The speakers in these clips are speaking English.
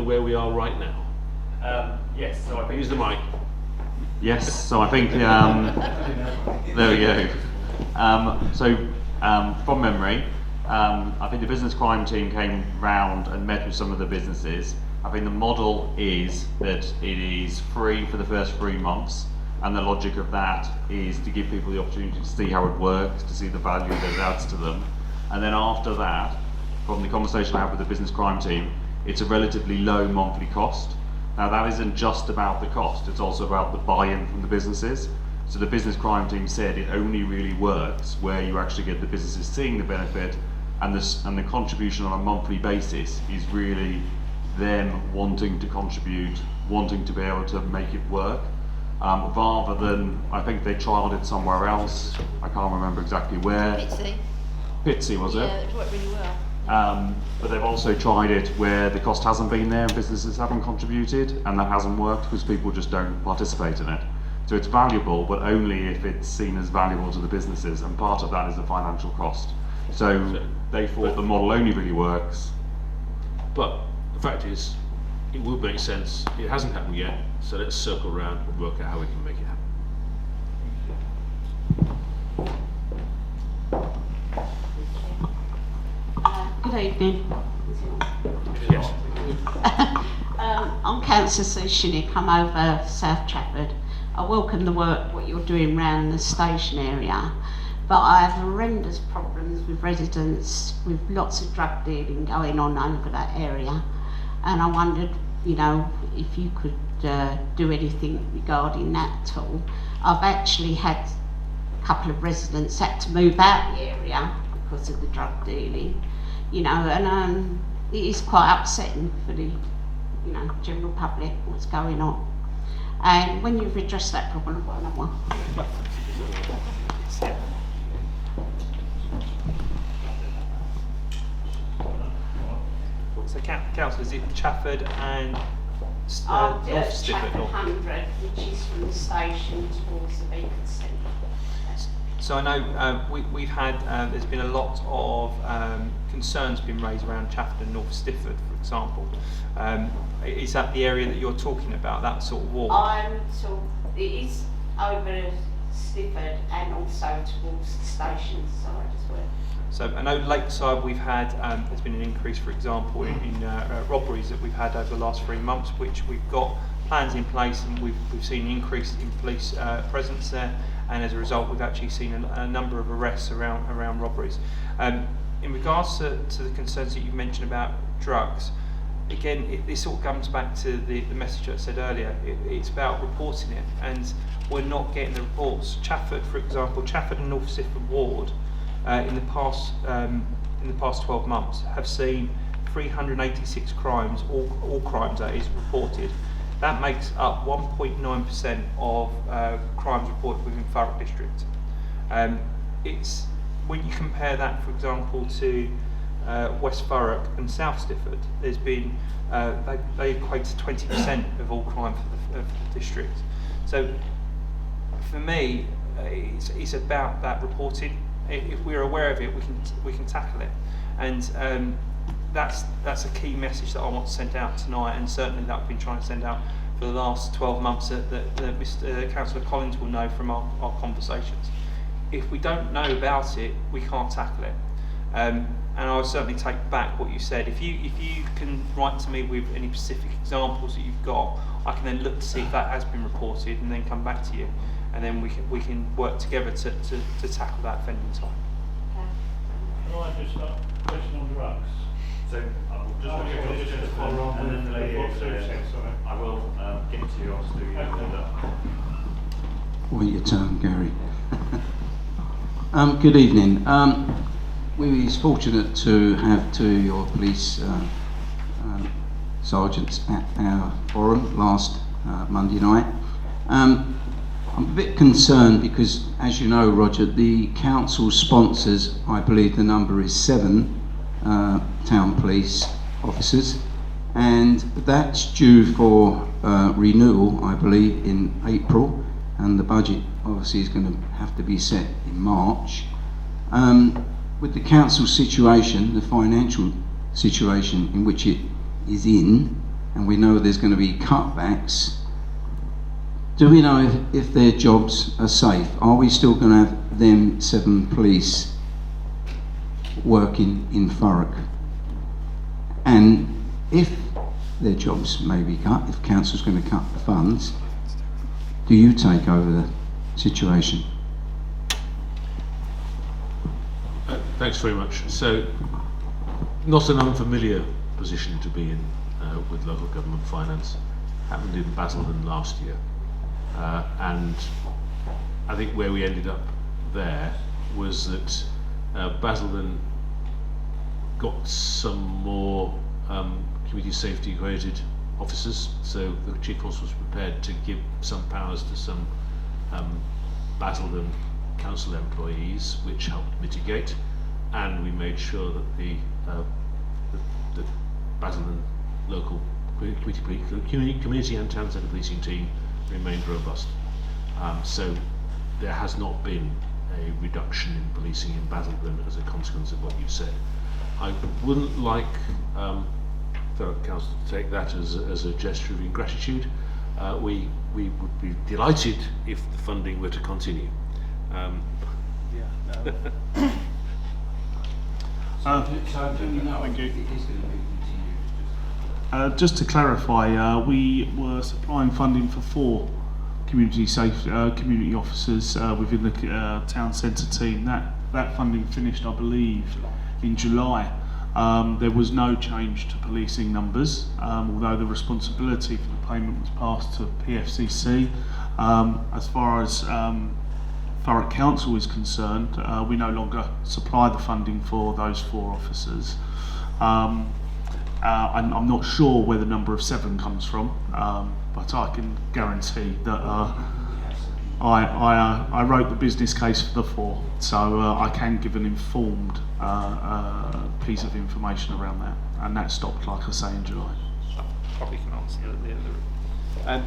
where we are right now? Yes, so I think... Use the mic. Yes, so I think, there we go. From memory, I think the business crime team came round and met with some of the businesses. I think the model is that it is free for the first 3 months, and the logic of that is to give people the opportunity to see how it works, to see the value that it adds to them. And then after that, from the conversation I had with the business crime team, it's a relatively low monthly cost. Now that isn't just about the cost, it's also about the buy-in from the businesses. So the business crime team said it only really works where you actually get the businesses seeing the benefit, and the contribution on a monthly basis is really them wanting to contribute, wanting to be able to make it work, rather than, I think they trialled it somewhere else, I can't remember exactly where. Pitsy, was it? Yeah, it worked really well. But they've also tried it where the cost hasn't been there and businesses haven't contributed, and that hasn't worked because people just don't participate in it. So it's valuable, but only if it's seen as valuable to the businesses, and part of that is the financial cost. So they thought the model only really works. But the fact is, it would make sense. It hasn't happened yet, so let's circle around and work out how we can make it happen. Good evening. Yes. I'm Councillor Sushin, I come over South Trafford. I welcome the work, what you're doing around the station area, but I have horrendous problems with residents with lots of drug dealing going on over that area, and I wondered, if you could do anything regarding that at all. I've actually had a couple of residents had to move out the area because of the drug dealing, and it is quite upsetting for the general public what's going on. And when you've addressed that problem, I've got another one. So council, is it Chafford and North Stifford? Chafford 100, which is from the station towards the Beacon Centre. So I know we've had, there's been a lot of concerns being raised around Chafford and North Stifford, for example. Is that the area that you're talking about, that sort of ward? It is over Stifford and also towards the station side as well. So I know Lakeside we've had, there's been an increase, for example, in robberies that we've had over the last 3 months, which we've got plans in place, and we've seen an increase in police presence there, and as a result we've actually seen a number of arrests around robberies. In regards to the concerns that you mentioned about drugs, again, this all comes back to the message I said earlier. It's about reporting it, and we're not getting the reports. Chafford, for example, Chafford and North Stifford ward, in the past 12 months, have seen 386 crimes, all crimes that is, reported. That makes up 1.9% of crimes reported within Thurrock district. It's when you compare that, for example, to West Thurrock and South Stifford, there's been they equate to 20% of all crime for the district. So for me, it's about that reporting. If we're aware of it, we can tackle it, and that's a key message that I want to send out tonight, and certainly that I've been trying to send out for the last 12 months that Mr. Councillor Collins will know from our conversations. If we don't know about it, we can't tackle it. And I would certainly take back what you said. If you can write to me with any specific examples that you've got, I can then look to see if that has been reported and then come back to you, and then we can work together to tackle that offending type. Can I just start a question on drugs? So I will get to you after you that. Wait your turn, Gary. Good evening. We were fortunate to have two of your police sergeants at our forum last Monday night. I'm a bit concerned because, as you know, Roger, the council sponsors, I believe the number is 7 town police officers, and that's due for renewal, I believe, in April, and the budget obviously is going to have to be set in March. With the council situation, the financial situation in which it is in, and we know there's going to be cutbacks, do we know if their jobs are safe? Are we still going to have them 7 police working in Thurrock? And if their jobs may be cut, if council's going to cut the funds, do you take over the situation? Thanks very much. So, not an unfamiliar position to be in with local government finance. Happened in Basildon last year. And I think where we ended up there was that Basildon got some more community safety accredited officers, so the Chief Force was prepared to give some powers to some Basildon council employees, which helped mitigate, and we made sure that the Basildon local community and town centre policing team remained robust. So there has not been a reduction in policing in Basildon as a consequence of what you said. I wouldn't like Thurrock Council to take that as a gesture of ingratitude. We would be delighted if the funding were to continue. Thank you. Just to clarify, we were supplying funding for 4 community officers within the town centre team. That funding finished, I believe, in July. There was no change to policing numbers, although the responsibility for the payment was passed to PFCC. As far as Thurrock Council is concerned, we no longer supply the funding for those 4 officers. I'm not sure where the number of 7 comes from, but I can guarantee that I wrote the business case for the 4, so I can give an informed piece of information around that, and that stopped, like I say, in July. Probably can answer the other.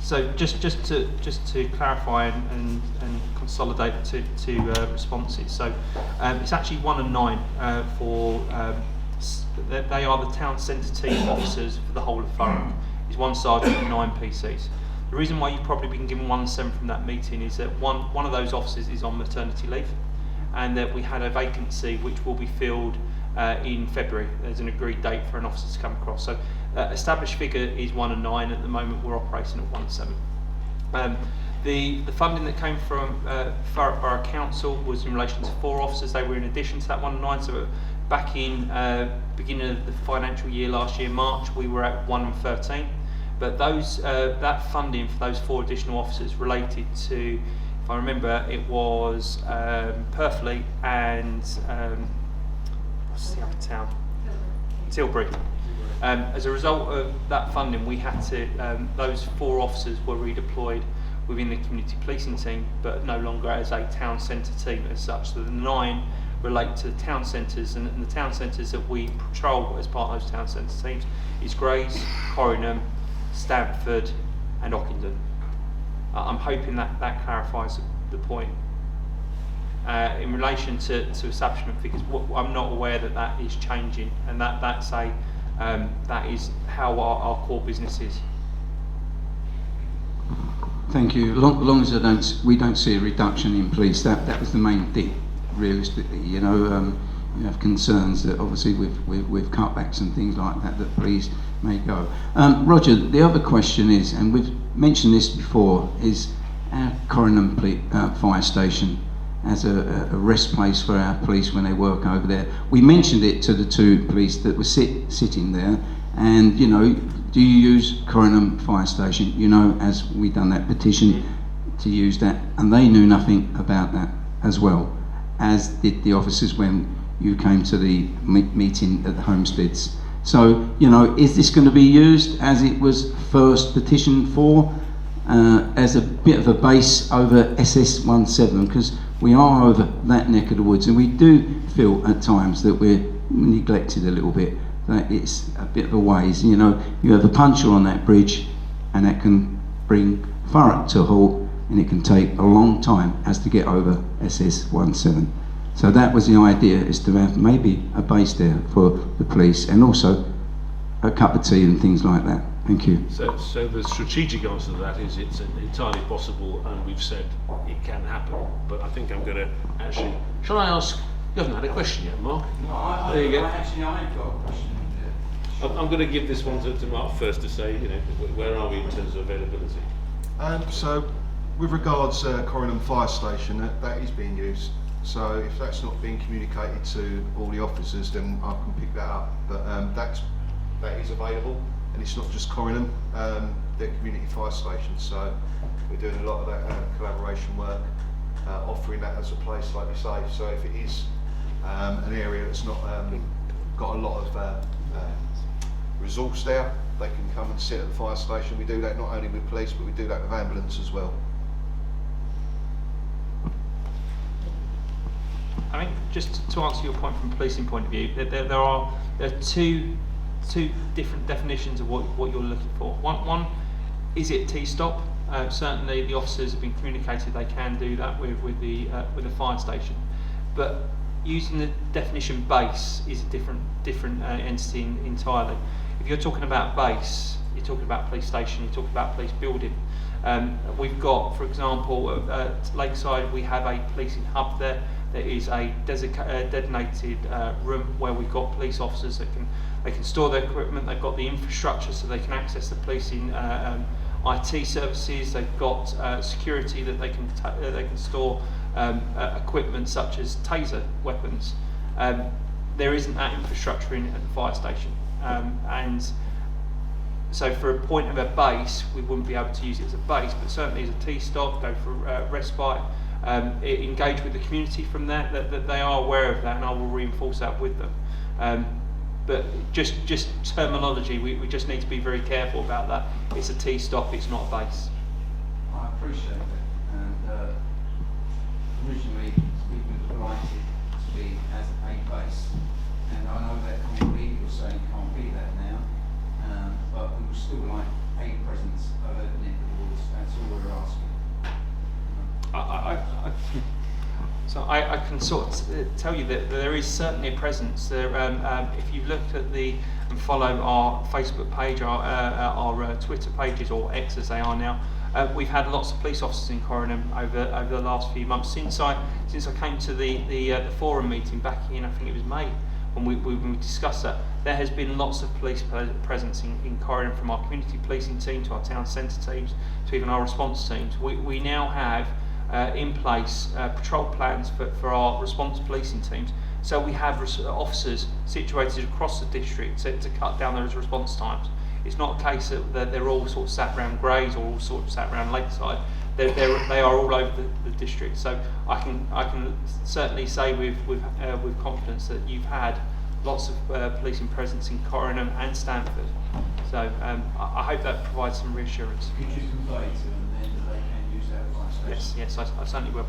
So just to clarify and consolidate two responses. So it's actually 1 and 9 for. They are the town centre team officers for the whole of Thurrock. It's 1 sergeant and 9 PCs. The reason why you've probably been given 1 and 7 from that meeting is that one of those officers is on maternity leave, and that we had a vacancy which will be filled in February. There's an agreed date for an officer to come across. So established figure is 1 and 9. At the moment we're operating at 1 and 7. The funding that came from Thurrock Borough Council was in relation to 4 officers. They were in addition to that 1 and 9. So back in beginning of the financial year last year, March, we were at 1 and 13. But those that funding for those 4 additional officers related to, if I remember, it was Purfleet and what's the other town? Tilbury. As a result of that funding, we had to those 4 officers were redeployed within the community policing team, but no longer as a town centre team as such. So the 9 relate to the town centres, and the town centres that we patrol as part of those town centre teams is Grays, Corringham, Stamford and Ockenden. I'm hoping that clarifies the point. In relation to establishment figures, I'm not aware that is changing, and that is how our core business is. Thank you. Long as we don't see a reduction in police, that was the main thing. Realistically, you have concerns that obviously with cutbacks and things like that police may go. Roger, the other question is, and we've mentioned this before, is our Corringham fire station as a rest place for our police when they work over there. We mentioned it to the 2 police that were sitting there, and do you use Corringham fire station? As we done that petition to use that, and they knew nothing about that as well, as did the officers when you came to the meeting at the homesteads. So, is this going to be used as it was first petitioned for, as a bit of a base over SS17? Because we are over that neck of the woods, and we do feel at times that we're neglected a little bit, that it's a bit of a ways. You have a puncher on that bridge, and that can bring Thurrock to a halt, and it can take a long time as to get over SS17. So that was the idea, is to have maybe a base there for the police, and also a cup of tea and things like that. Thank you. So the strategic answer to that is it's entirely possible, and we've said it can happen. But I think I'm going to actually. Shall I ask? You haven't had a question yet, Mark. No, There you go. Actually, I've got a question. I'm going to give this one to Mark first to say, where are we in terms of availability? So, with regards Corringham Fire Station, that is being used. So, if that's not being communicated to all the officers, then I can pick that up. But that is available, and it's not just Corringham. They're community fire stations. So, we're doing a lot of that collaboration work, offering that as a place, like you say. So, if it is an area that's not got a lot of resource there, they can come and sit at the fire station. We do that not only with police, but we do that with ambulance as well. I think just to answer your point from a policing point of view, there are two different definitions of what you're looking for. One is it T-stop? Certainly the officers have been communicated they can do that with the fire station, but using the definition base is a different entity entirely. If you're talking about base, you're talking about police station, you're talking about police building. We've got, for example, at Lakeside, we have a policing hub there. There is a designated room where we've got police officers that can store their equipment. They've got the infrastructure so they can access the policing IT services. They've got security that they can store equipment such as taser weapons. There isn't that infrastructure at the fire station, and so for a point of a base, we wouldn't be able to use it as a base, but certainly as a T-stop, go for respite, engage with the community from there, that they are aware of that, and I will reinforce that with them. But just terminology, we just need to be very careful about that. It's a T-stop, it's not a base. I appreciate that, and originally we were delighted to be as a base, and I know that concrete you're saying can't be that now, but we would still like a presence of open intervals. That's all we're asking. So I can sort of tell you that there is certainly a presence there. If you've looked at and follow our Facebook page, our Twitter pages, or X as they are now, we've had lots of police officers in Corringham over the last few months since I came to the forum meeting back in, I think it was May, when we discussed that. There has been lots of police presence in Corringham, from our community policing team to our town centre teams to even our response teams. We now have in place patrol plans for our response policing teams. So we have officers situated across the district to cut down those response times. It's not a case that they're all sort of sat around Grays or all sort of sat around Lakeside. They are all over the district. So I can certainly say with confidence that you've had lots of policing presence in Corringham and Stamford. So I hope that provides some reassurance. Could you convey to them then that they can use that fire station? Yes, I certainly will.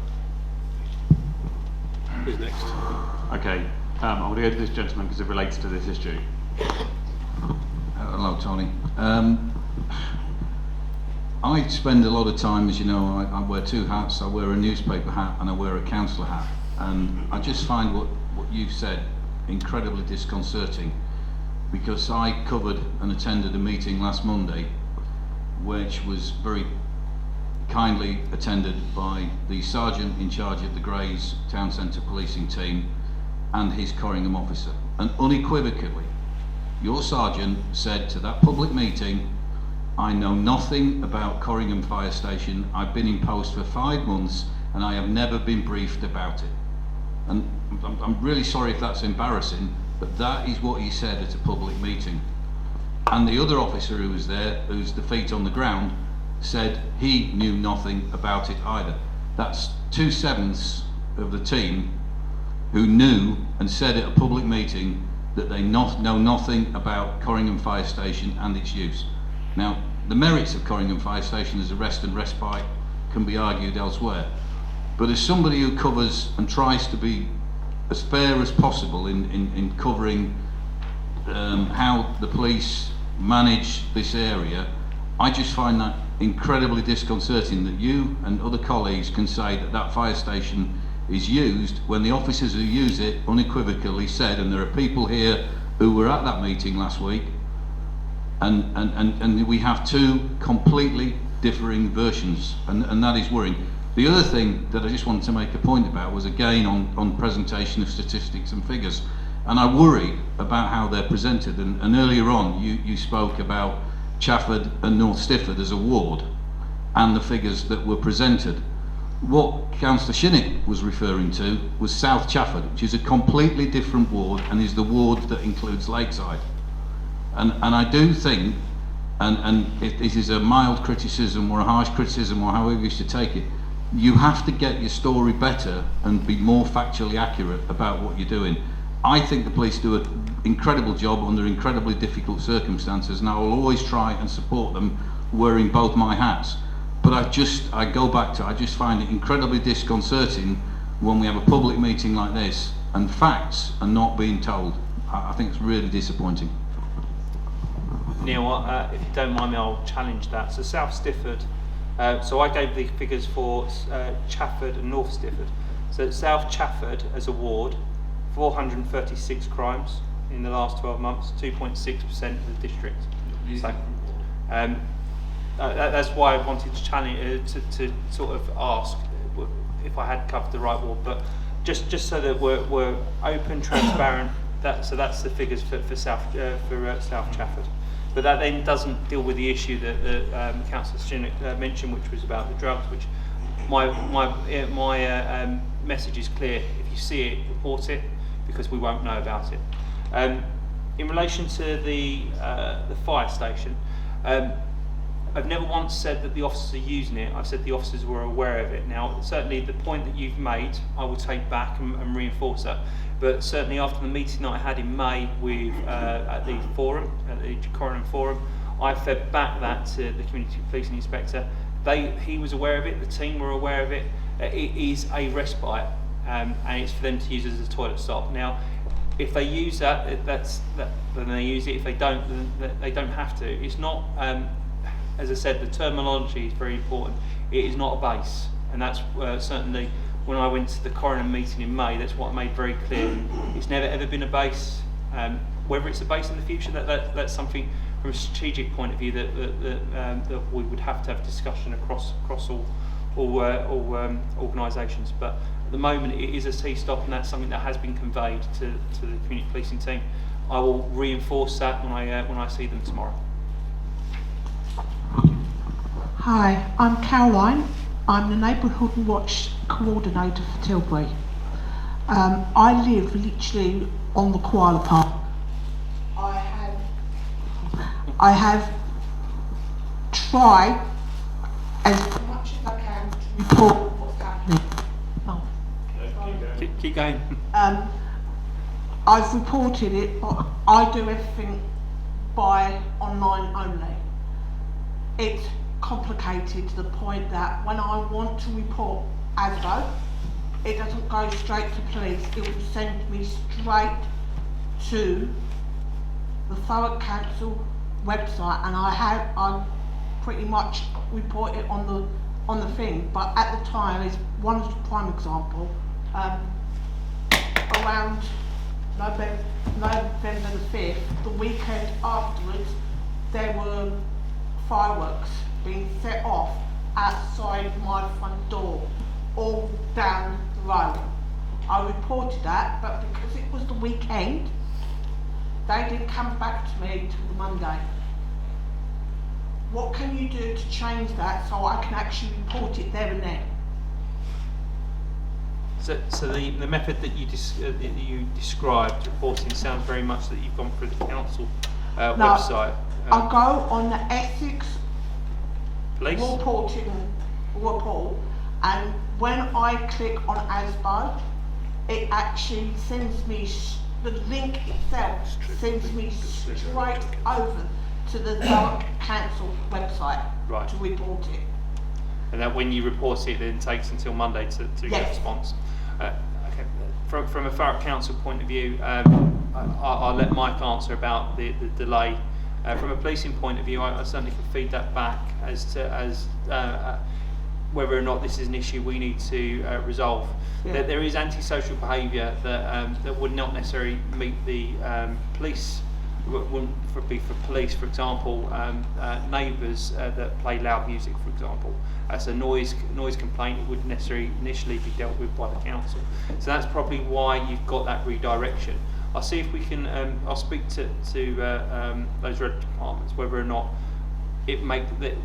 Who's next? Okay, I'm going to go to this gentleman because it relates to this issue. Hello, Tony. I spend a lot of time, as you know, I wear two hats. I wear a newspaper hat and I wear a councillor hat. And I just find what you've said incredibly disconcerting, because I covered and attended a meeting last Monday which was very kindly attended by the sergeant in charge of the Grays Town Centre policing team and his Corringham officer. And unequivocally, your sergeant said to that public meeting, "I know nothing about Corringham Fire Station. I've been in post for 5 months and I have never been briefed about it." And I'm really sorry if that's embarrassing, but that is what he said at a public meeting. And the other officer who was there, who's the feet on the ground, said he knew nothing about it either. That's 2/7 of the team who knew and said at a public meeting that they know nothing about Corringham Fire Station and its use. Now, the merits of Corringham Fire Station as a rest and respite can be argued elsewhere, but as somebody who covers and tries to be as fair as possible in covering how the police manage this area, I just find that incredibly disconcerting that you and other colleagues can say that that fire station is used when the officers who use it unequivocally said, and there are people here who were at that meeting last week, and we have two completely differing versions, and that is worrying. The other thing that I just wanted to make a point about was again on presentation of statistics and figures, and I worry about how they're presented. And earlier on you spoke about Chafford and North Stifford as a ward and the figures that were presented. What Councillor Shinnick was referring to was South Chafford, which is a completely different ward and is the ward that includes Lakeside. And I do think, and if this is a mild criticism or a harsh criticism or however you wish to take it, you have to get your story better and be more factually accurate about what you're doing. I think the police do an incredible job under incredibly difficult circumstances, and I will always try and support them wearing both my hats. But I just find it incredibly disconcerting when we have a public meeting like this and facts are not being told. I think it's really disappointing. Neil, if you don't mind me, I'll challenge that. So South Stifford, so I gave the figures for Chafford and North Stifford. So South Chafford as a ward, 436 crimes in the last 12 months, 2.6% of the district. So, that's why I wanted to challenge to sort of ask if I had covered the right ward, but just so that we're open, transparent. So that's the figures for South Chafford. But that then doesn't deal with the issue that Councillor Shinnick mentioned, which was about the drugs. Which my message is clear: if you see it, report it, because we won't know about it. In relation to the fire station, I've never once said that the officers are using it. I've said the officers were aware of it. Now, certainly the point that you've made, I will take back and reinforce that. But certainly after the meeting that I had in May with at the forum, at the Coronum Forum, I fed back that to the Community Policing Inspector. He was aware of it, the team were aware of it. It is a respite, and it's for them to use as a toilet stop. Now, if they use that, then they use it. If they don't, then they don't have to. It's not, as I said, the terminology is very important. It is not a base, and that's certainly when I went to the coroner meeting in May, that's what I made very clear. It's never ever been a base. Whether it's a base in the future, that's something from a strategic point of view that we would have to have discussion across all organisations. But at the moment, it is a T-stop, and that's something that has been conveyed to the community policing team. I will reinforce that when I see them tomorrow. Hi, I'm Caroline. I'm the Neighbourhood Watch Coordinator for Tilbury. I live literally on the Koala Park. I have tried as much as I can to report what's happening. Keep going. I've reported it, but I do everything by online only. It's complicated to the point that when I want to report ASBO, it doesn't go straight to police. It will send me straight to the Thurrock Council website, and I pretty much report it on the thing. But at the time, is one prime example. Around November the 5th, the weekend afterwards, there were fireworks being set off outside my front door, all down the road. I reported that, but because it was the weekend, they didn't come back to me till the Monday. What can you do to change that so I can actually report it there and then? So the method that you described, reporting, sounds very much that you've gone through the council website. I'll go on the Essex Police report, and when I click on ASBO, it actually sends me, the link itself sends me straight over to the Thurrock Council website to report it. And that when you report it, then takes until Monday to get a response. Okay. From a Thurrock Council point of view, I'll let Mike answer about the delay. From a policing point of view, I certainly can feed that back as to whether or not this is an issue we need to resolve. Yeah. There is antisocial behaviour that would not necessarily meet the police wouldn't be for police, for example, neighbours that play loud music, for example. As a noise complaint, it wouldn't necessarily initially be dealt with by the council. So that's probably why you've got that redirection. I'll see if we can. I'll speak to those red departments whether or not whether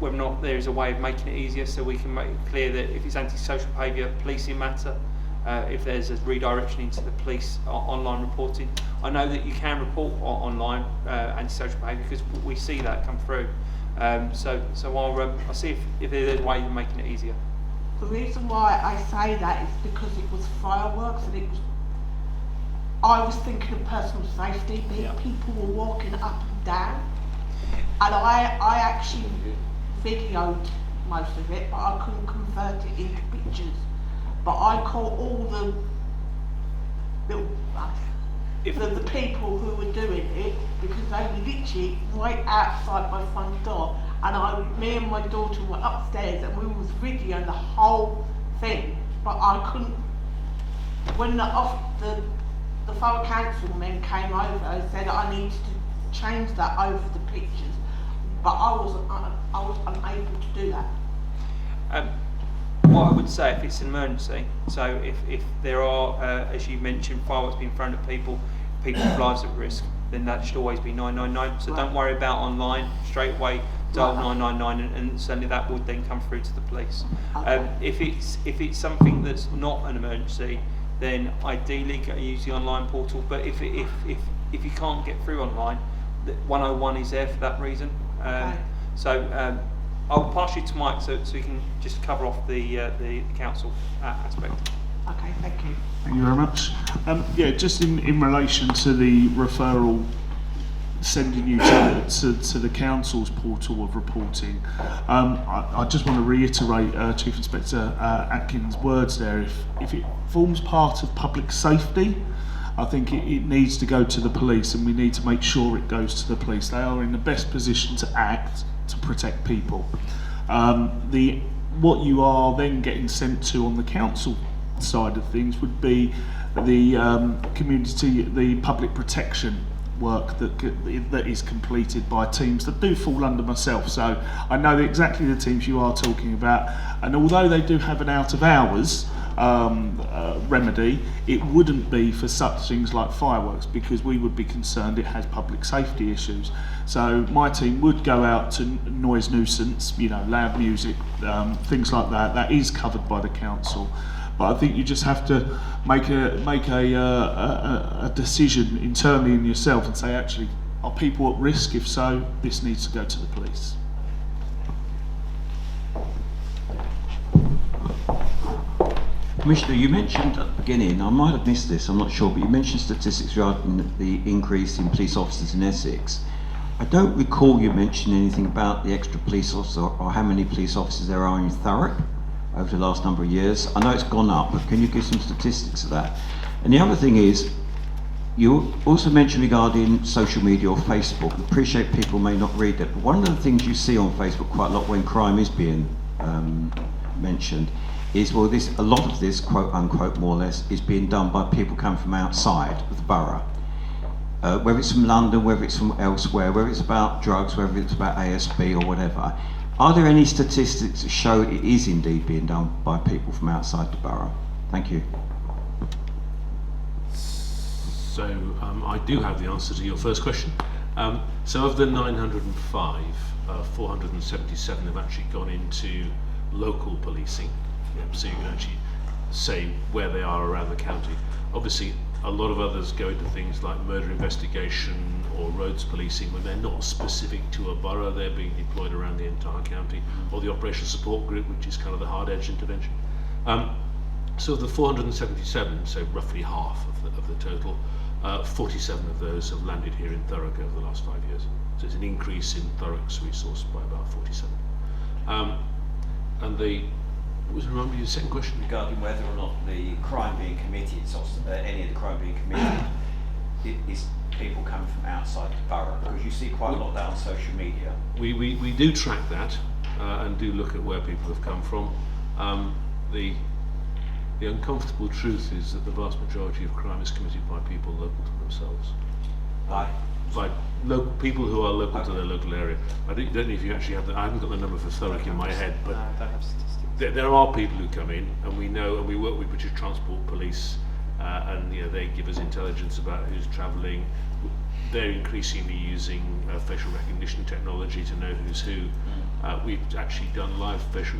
or not there is a way of making it easier, so we can make it clear that if it's antisocial behaviour, policing matter. If there's a redirection into the police online reporting. I know that you can report online antisocial behaviour because we see that come through. So I'll see if there's a way of making it easier. The reason why I say that is because it was fireworks and I was thinking of personal safety. People were walking up and down, and I actually videoed most of it, but I couldn't convert it into pictures. But I caught all the people who were doing it because they were literally right outside my front door, and me and my daughter were upstairs and we was videoing the whole thing. But I couldn't. When the Thurrock council men came over, I said I needed to change that over the pictures, but I was unable to do that. What I would say, if it's an emergency, so if there are, as you mentioned, fireworks being thrown at people's lives at risk, then that should always be 999. So don't worry about online, straight away dial 999, and certainly that would then come through to the police. If it's something that's not an emergency, then ideally use the online portal. But if you can't get through online, 101 is there for that reason. So I'll pass you to Mike so you can just cover off the council aspect. Okay, thank you. Thank you very much. Yeah, just in relation to the referral, sending you to the council's portal of reporting, I just want to reiterate Chief Inspector Atkins' words there. If it forms part of public safety, I think it needs to go to the police, and we need to make sure it goes to the police. They are in the best position to act to protect people. What you are then getting sent to on the council side of things would be the community, the public protection work that is completed by teams that do fall under myself. So I know exactly the teams you are talking about, and although they do have an out of hours remedy, it wouldn't be for such things like fireworks, because we would be concerned it has public safety issues. So my team would go out to noise nuisance, loud music, things like that. That is covered by the council. But I think you just have to make a decision internally in yourself and say, actually, are people at risk? If so, this needs to go to the police. Commissioner, you mentioned at the beginning, I might have missed this, I'm not sure, but you mentioned statistics regarding the increase in police officers in Essex. I don't recall you mentioning anything about the extra police officer or how many police officers there are in Thurrock over the last number of years. I know it's gone up, but can you give some statistics of that? And the other thing is, you also mentioned regarding social media or Facebook. I appreciate people may not read it, but one of the things you see on Facebook quite a lot when crime is being mentioned is, well, a lot of this, quote unquote, more or less, is being done by people coming from outside of the borough. Whether it's from London, whether it's from elsewhere, whether it's about drugs, whether it's about ASB or whatever. Are there any statistics that show it is indeed being done by people from outside the borough? Thank you. So I do have the answer to your first question. So of the 905, 477 have actually gone into local policing. So you can actually say where they are around the county. Obviously, a lot of others go into things like murder investigation or roads policing when they're not specific to a borough, they're being deployed around the entire county, or the operational support group, which is kind of the hard-edged intervention. So of the 477, so roughly half of the total, 47 of those have landed here in Thurrock over the last 5 years. So it's an increase in Thurrock's resource by about 47. And remember your second question? Regarding whether or not the crime being committed, any of the crime being committed, is people coming from outside the borough? Because you see quite a lot of that on social media. We do track that and do look at where people have come from. The uncomfortable truth is that the vast majority of crime is committed by people local to themselves. by local people who are local to their local area. I don't know if you actually have I haven't got the number for Thurrock in my head, but No, I don't have statistics. there are people who come in, and we know, and we work with British Transport Police, and they give us intelligence about who's travelling. They're increasingly using facial recognition technology to know who's who. We've actually done live facial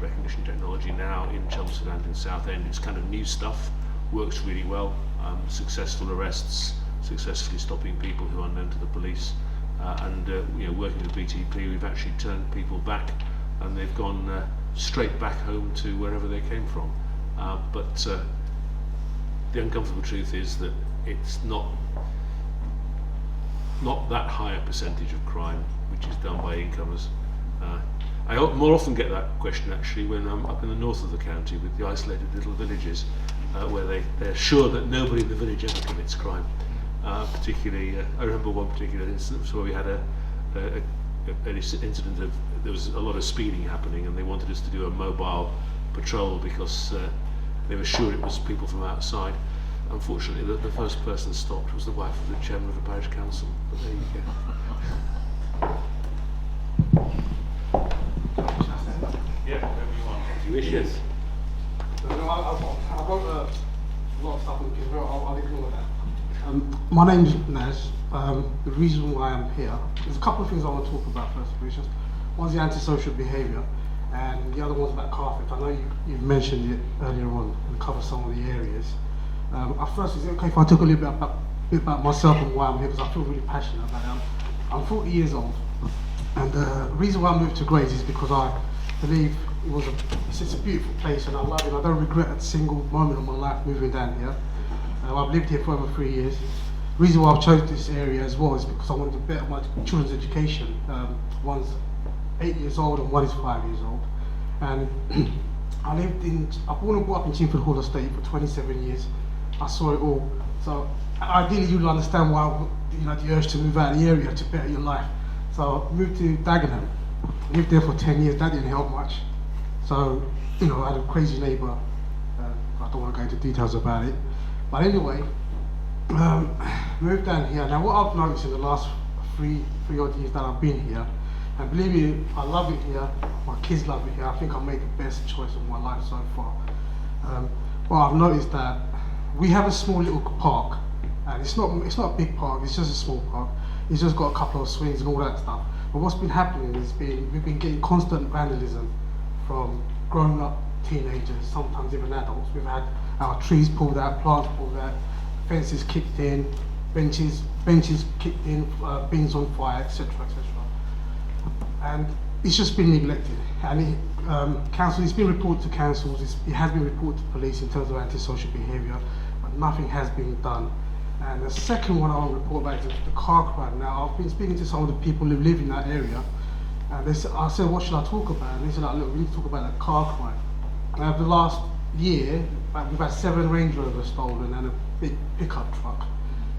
recognition technology now in Chelmsford and in Southend. It's kind of new stuff, works really well. Successful arrests, successfully stopping people who are known to the police, and working with BTP, we've actually turned people back, and they've gone straight back home to wherever they came from. But the uncomfortable truth is that it's not that high a percentage of crime which is done by incomers. I more often get that question actually when I'm up in the north of the county with the isolated little villages where they're sure that nobody in the village ever commits crime. Particularly, I remember one particular instance where we had an incident of, there was a lot of speeding happening, and they wanted us to do a mobile patrol because they were sure it was people from outside. Unfortunately, the first person stopped was the wife of the chairman of the parish council. But there you go. Yeah, whatever you want. If you wish, yes. I've got a lot of stuff in the I'll ignore that. My name is Naz. The reason why I'm here, there's a couple of things I want to talk about first. One's the antisocial behaviour, and the other one's about car theft. I know you've mentioned it earlier on and covered some of the areas. First, is it okay if I talk a little bit about myself and why I'm here, because I feel really passionate about it. I'm 40 years old, and the reason why I moved to Grays is because I believe it's a beautiful place and I love it. I don't regret a single moment of my life moving down here. I've lived here for over 3 years. The reason why I've chosen this area as well is because I wanted to better my children's education. One's 8 years old and one is 5 years old. And I've born and brought up in Chingford Hall Estate for 27 years. I saw it all. So ideally you'll understand why the urge to move out of the area to better your life. So I moved to Dagenham. Lived there for 10 years, that didn't help much. So, I had a crazy neighbour. I don't want to go into details about it. But anyway, moved down here. Now what I've noticed in the last three odd years that I've been here, and believe me, I love it here, my kids love it here, I think I made the best choice of my life so far. Well, I've noticed that we have a small little park, and it's not a big park, it's just a small park. It's just got a couple of swings and all that stuff. But what's been happening is we've been getting constant vandalism from grown up teenagers, sometimes even adults. We've had our trees pulled out, plants pulled out, fences kicked in, benches kicked in, bins on fire, etc., etc. And it's just been neglected. And it's been reported to councils, it has been reported to police in terms of antisocial behaviour, but nothing has been done. And the second one I want to report back is the car crime. Now, I've been speaking to some of the people who live in that area, and I said, what should I talk about? And they said, look, we need to talk about the car crime. Now, the last year, we've had 7 Range Rovers stolen and a big pickup truck.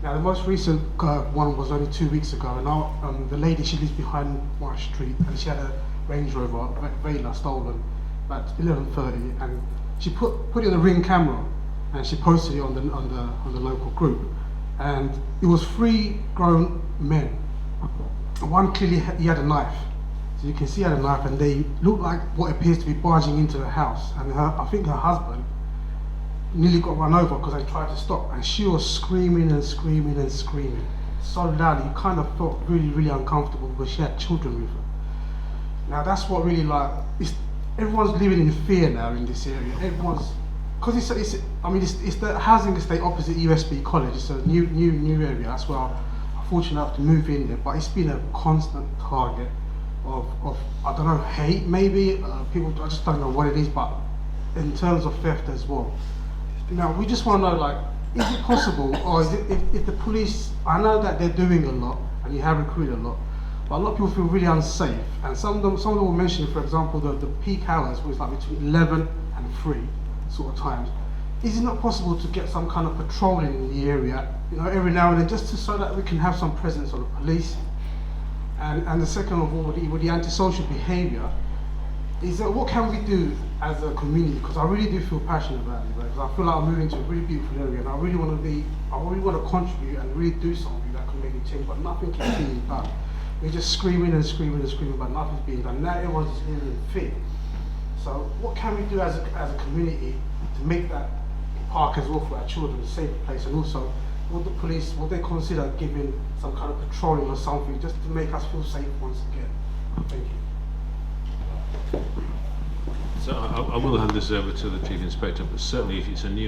Now, the most recent one was only 2 weeks ago, and the lady, she lives behind my street, and she had a Range Rover Vela stolen about 11:30, and she put it in a Ring camera, and she posted it on the local group. And it was 3 grown men. One clearly he had a knife, so you can see he had a knife, and they looked like what appears to be barging into the house. And I think her husband nearly got run over because they tried to stop, and she was screaming and screaming and screaming so loudly. You kind of felt really, really uncomfortable because she had children with her. Now that's what really everyone's living in fear now in this area. Because it's the housing estate opposite USB College. It's a new area. That's where I'm fortunate enough to move in there. But it's been a constant target of I don't know, hate maybe. People, I just don't know what it is. But in terms of theft as well. Now we just want to know, is it possible, or is it if the police? I know that they're doing a lot, and you have recruited a lot, but a lot of people feel really unsafe. And some of them will mention, for example, the peak hours was like between 11 and 3. Sort of times. Is it not possible to get some kind of patrolling in the area, every now and then, just so that we can have some presence of the police? And the second of all, with the antisocial behaviour, is what can we do as a community? Because I really do feel passionate about it, right? Because I feel like I'm moving to a really beautiful area, and I really want to contribute and really do something that can make a change. But nothing is being done. We're just screaming and screaming and screaming, but nothing's being done. Now everyone's just hearing fit. So what can we do as a community to make that park as well for our children a safer place, and also would the police, would they consider giving some kind of patrolling or something just to make us feel safe once again? Thank you. So I will hand this over to the Chief Inspector, but certainly if it's a new